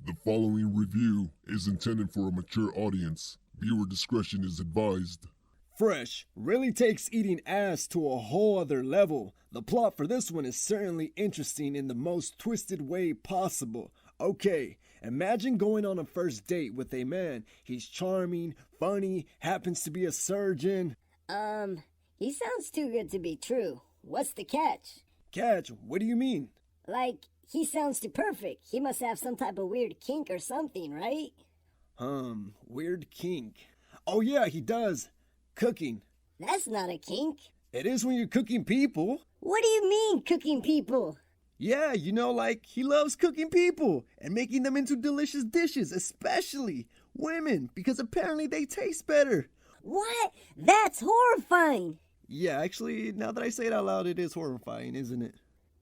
The following review is intended for a mature audience. Viewer discretion is advised. Fresh really takes eating ass to a whole other level. The plot for this one is certainly interesting in the most twisted way possible. Okay, imagine going on a first date with a man. He's charming, funny, happens to be a surgeon. He sounds too good to be true. What's the catch? Catch? What do you mean? Like, he sounds too perfect. He must have some type of weird kink or something, right? Weird kink. Oh yeah, he does. Cooking. That's not a kink. It is when you're cooking people. What do you mean, cooking people? Yeah, like he loves cooking people and making them into delicious dishes, especially women, because apparently they taste better. What? That's horrifying. Yeah, actually, now that I say it out loud, it is horrifying, isn't it?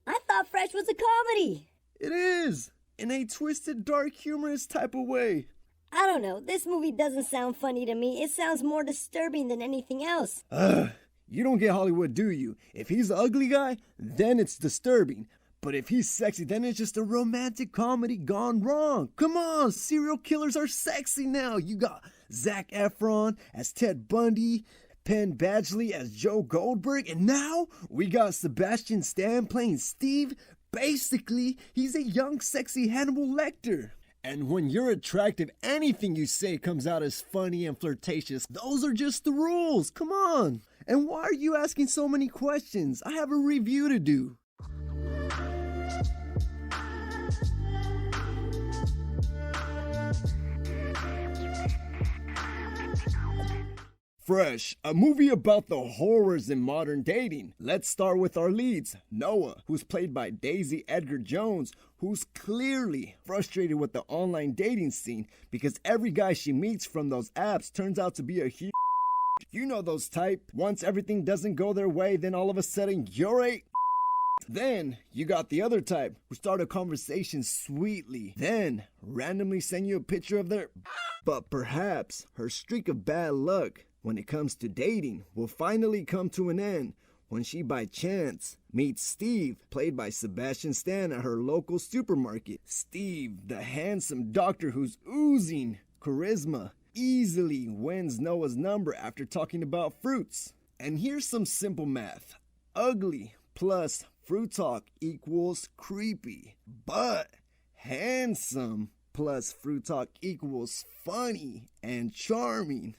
I thought Fresh was a comedy. It is, in a twisted, dark, humorous type of way. I don't know, this movie doesn't sound funny to me. It sounds more disturbing than anything else. You don't get Hollywood, do you? If he's the ugly guy, then it's disturbing. But if he's sexy, then it's just a romantic comedy gone wrong. Come on, serial killers are sexy now. You got Zac Efron as Ted Bundy, Penn Badgley as Joe Goldberg, and now we got Sebastian Stan playing Steve. Basically, he's a young, sexy Hannibal Lecter. And when you're attractive, anything you say comes out as funny and flirtatious. Those are just the rules. Come on. And why are you asking so many questions? I have a review to do. Fresh, a movie about the horrors in modern dating. Let's start with our leads. Noah, who's played by Daisy Edgar Jones, who's clearly frustrated with the online dating scene because every guy she meets from those apps turns out to be a huge. You know those type. Once everything doesn't go their way, then all of a sudden you're a. Then you got the other type who start a conversation sweetly, then randomly send you a picture of their. But perhaps her streak of bad luck when it comes to dating will finally come to an end when she by chance meets Steve, played by Sebastian Stan, at her local supermarket. Steve, the handsome doctor who's oozing charisma, easily wins Noah's number after talking about fruits. And here's some simple math. Ugly plus fruit talk equals creepy, but handsome plus fruit talk equals funny and charming.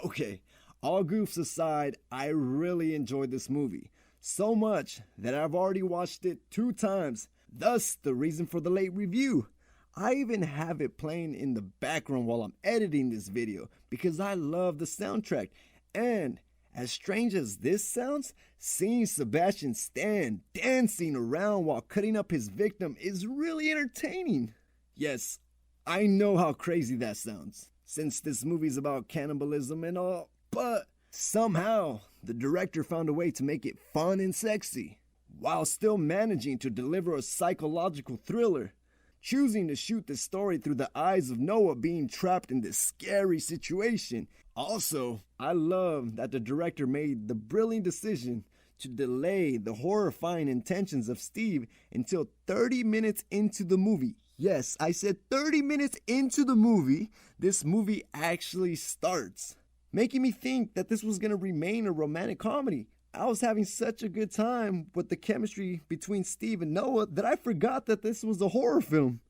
Okay, all goofs aside, I really enjoyed this movie. So much that I've already watched it 2 times. Thus, the reason for the late review. I even have it playing in the background while I'm editing this video because I love the soundtrack. And as strange as this sounds, seeing Sebastian Stan dancing around while cutting up his victim is really entertaining. Yes, I know how crazy that sounds, since this movie's about cannibalism and all, but somehow the director found a way to make it fun and sexy, while still managing to deliver a psychological thriller, choosing to shoot the story through the eyes of Noah being trapped in this scary situation. Also, I love that the director made the brilliant decision to delay the horrifying intentions of Steve until 30 minutes into the movie. Yes, I said 30 minutes into the movie, this movie actually starts, making me think that this was going to remain a romantic comedy. I was having such a good time with the chemistry between Steve and Noah that I forgot that this was a horror film.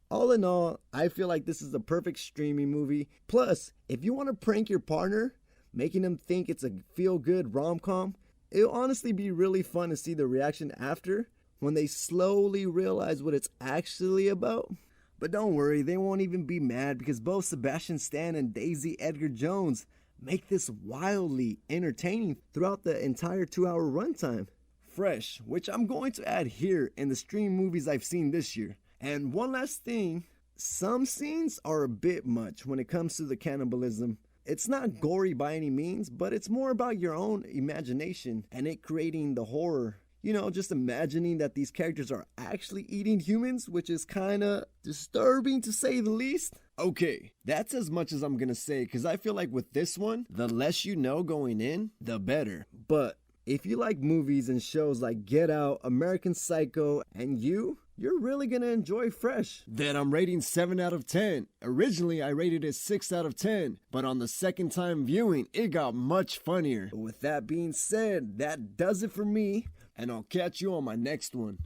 All in all, I feel like this is a perfect streaming movie. Plus, if you want to prank your partner, making them think it's a feel-good rom-com, it'll honestly be really fun to see the reaction after, when they slowly realize what it's actually about. But don't worry, they won't even be mad because both Sebastian Stan and Daisy Edgar Jones make this wildly entertaining throughout the entire 2-hour runtime. Fresh, which I'm going to add here in the stream movies I've seen this year. And one last thing, some scenes are a bit much when it comes to the cannibalism. It's not gory by any means, but it's more about your own imagination and it creating the horror. You know, just imagining that these characters are actually eating humans, which is kind of disturbing to say the least. Okay, that's as much as I'm gonna say, because I feel like with this one, the less you know going in, the better. But if you like movies and shows like Get Out, American Psycho, and You, you're really gonna enjoy Fresh, that I'm rating 7 out of 10. Originally, I rated it 6 out of 10, but on the second time viewing, it got much funnier. But with that being said, that does it for me, and I'll catch you on my next one.